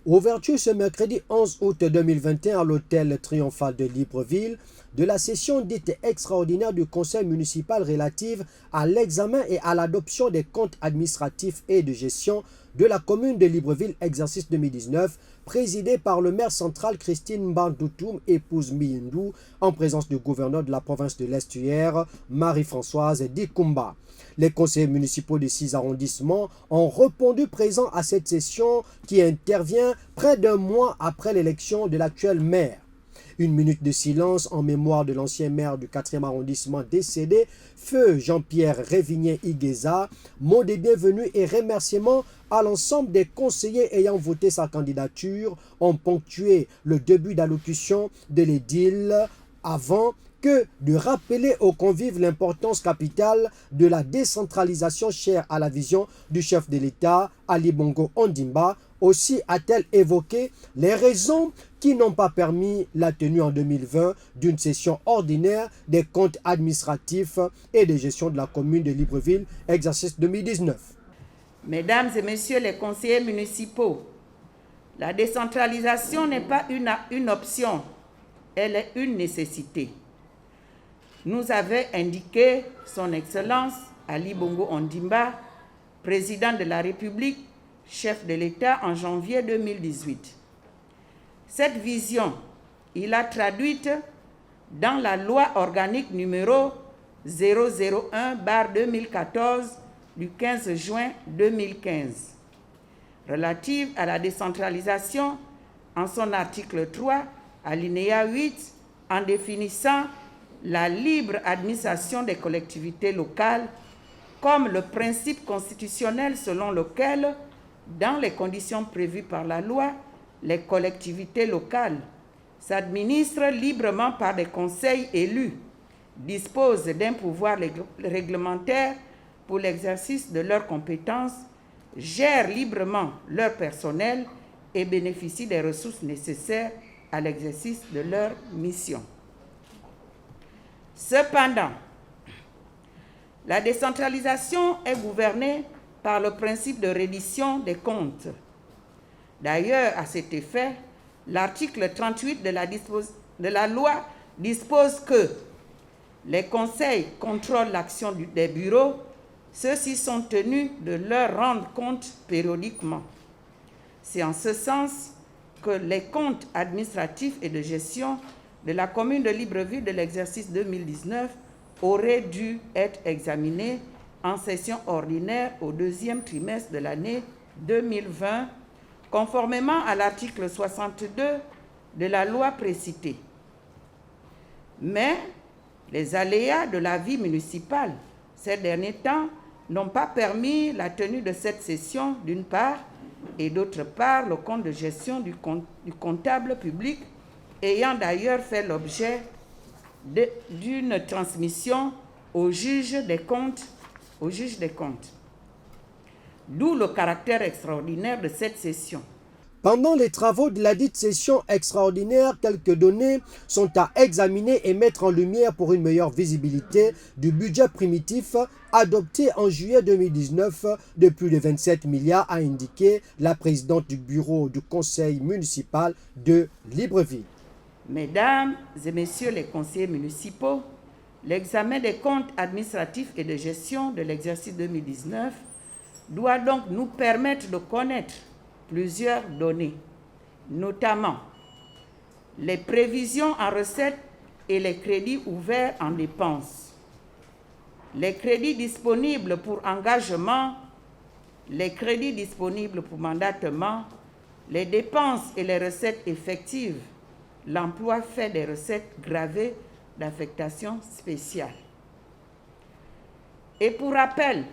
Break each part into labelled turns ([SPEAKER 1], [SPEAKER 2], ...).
[SPEAKER 1] Ouverture ce mercredi 11 août 2021 à l'hôtel triomphal de Libreville de la session dite extraordinaire du conseil municipal relative à l'examen et à l'adoption des comptes administratifs et de gestion de la commune de Libreville, exercice 2019, présidée par le maire central Christine Mbandoutoum, épouse Miyindou, en présence du gouverneur de la province de l'Estuaire, Marie-Françoise Dikumba. Les conseillers municipaux des 6 arrondissements ont répondu présents à cette session qui intervient près d'un mois après l'élection de l'actuel maire. Une minute de silence en mémoire de l'ancien maire du 4e arrondissement décédé, feu Jean-Pierre Révigné-Igueza, mot de bienvenue et remerciements à l'ensemble des conseillers ayant voté sa candidature, ont ponctué le début d'allocution de l'édile avant que de rappeler aux convives l'importance capitale de la décentralisation chère à la vision du chef de l'État, Ali Bongo Ondimba. Aussi a-t-elle évoqué les raisons qui n'ont pas permis la tenue en 2020 d'une session ordinaire des comptes administratifs et de gestion de la commune de Libreville, exercice 2019.
[SPEAKER 2] Mesdames et messieurs les conseillers municipaux, la décentralisation n'est pas une option, elle est une nécessité. Nous avait indiqué son Excellence Ali Bongo Ondimba, président de la République, chef de l'État en janvier 2018. Cette vision, il l'a traduite dans la loi organique numéro 001/2014 du 15 juin 2015, relative à la décentralisation en son article 3, alinéa 8, en définissant la libre administration des collectivités locales comme le principe constitutionnel selon lequel, dans les conditions prévues par la loi, les collectivités locales s'administrent librement par des conseils élus, disposent d'un pouvoir réglementaire pour l'exercice de leurs compétences, gèrent librement leur personnel et bénéficient des ressources nécessaires à l'exercice de leur mission. Cependant, la décentralisation est gouvernée par le principe de reddition des comptes. D'ailleurs, à cet effet, l'article 38 de la loi dispose que les conseils contrôlent l'action des bureaux, ceux-ci sont tenus de leur rendre compte périodiquement. C'est en ce sens que les comptes administratifs et de gestion de la commune de Libreville de l'exercice 2019 auraient dû être examinés en session ordinaire au deuxième trimestre de l'année 2020, conformément à l'article 62 de la loi précitée. Mais les aléas de la vie municipale ces derniers temps n'ont pas permis la tenue de cette session d'une part, et d'autre part le compte de gestion du comptable public ayant d'ailleurs fait l'objet d'une transmission au juge des comptes. D'où le caractère extraordinaire de cette session.
[SPEAKER 1] Pendant les travaux de la dite session extraordinaire, quelques données sont à examiner et mettre en lumière pour une meilleure visibilité du budget primitif adopté en juillet 2019 de plus de 27 milliards, a indiqué la présidente du bureau du conseil municipal de Libreville.
[SPEAKER 2] Mesdames et messieurs les conseillers municipaux, l'examen des comptes administratifs et de gestion de l'exercice 2019 doit donc nous permettre de connaître plusieurs données, notamment les prévisions en recettes et les crédits ouverts en dépenses, les crédits disponibles pour engagement, les crédits disponibles pour mandatement, les dépenses et les recettes effectives, l'emploi fait des recettes gravées d'affectation spéciale. Et pour rappel,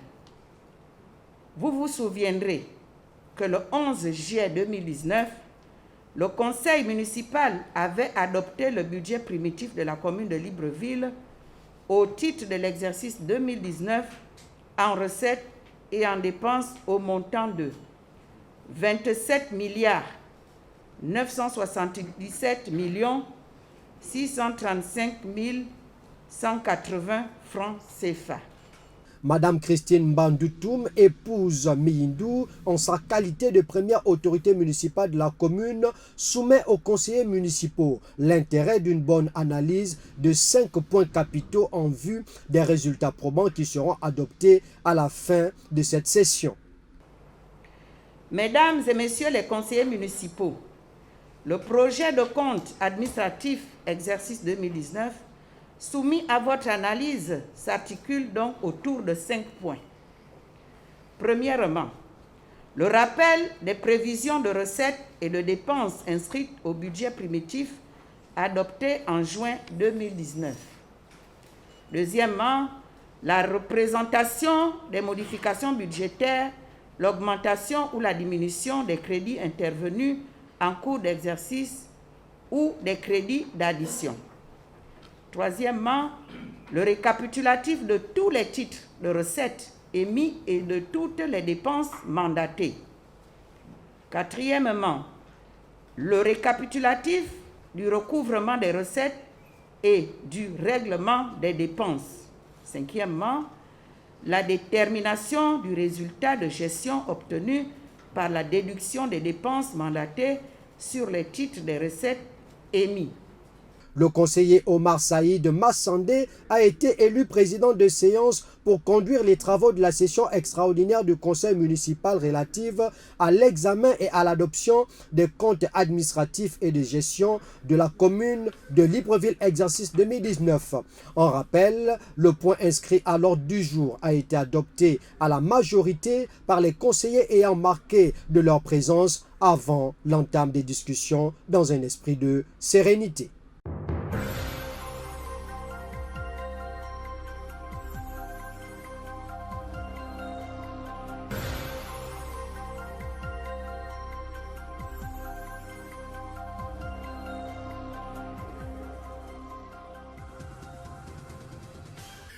[SPEAKER 2] vous vous souviendrez que le 11 juillet 2019, le conseil municipal avait adopté le budget primitif de la commune de Libreville au titre de l'exercice 2019 en recettes et en dépenses au montant de 27 milliards 977 635 180 francs CFA.
[SPEAKER 1] Madame Christine Mbandoutoum épouse Miyindou en sa qualité de première autorité municipale de la commune, soumet aux conseillers municipaux l'intérêt d'une bonne analyse de 5 points capitaux en vue des résultats probants qui seront adoptés à la fin de cette session.
[SPEAKER 2] Mesdames et Messieurs les conseillers municipaux, le projet de compte administratif exercice 2019 soumis à votre analyse s'articule donc autour de 5 points. Premièrement, le rappel des prévisions de recettes et de dépenses inscrites au budget primitif adopté en juin 2019. Deuxièmement, la représentation des modifications budgétaires, l'augmentation ou la diminution des crédits intervenus en cours d'exercice ou des crédits d'addition. Troisièmement, le récapitulatif de tous les titres de recettes émis et de toutes les dépenses mandatées. Quatrièmement, le récapitulatif du recouvrement des recettes et du règlement des dépenses. Cinquièmement, la détermination du résultat de gestion obtenu par la déduction des dépenses mandatées sur les titres des recettes émis.
[SPEAKER 1] Le conseiller Omar Saïd Massandé a été élu président de séance pour conduire les travaux de la session extraordinaire du conseil municipal relative à l'examen et à l'adoption des comptes administratifs et de gestion de la commune de Libreville exercice 2019. En rappel, le point inscrit à l'ordre du jour a été adopté à la majorité par les conseillers ayant marqué de leur présence avant l'entame des discussions dans un esprit de sérénité.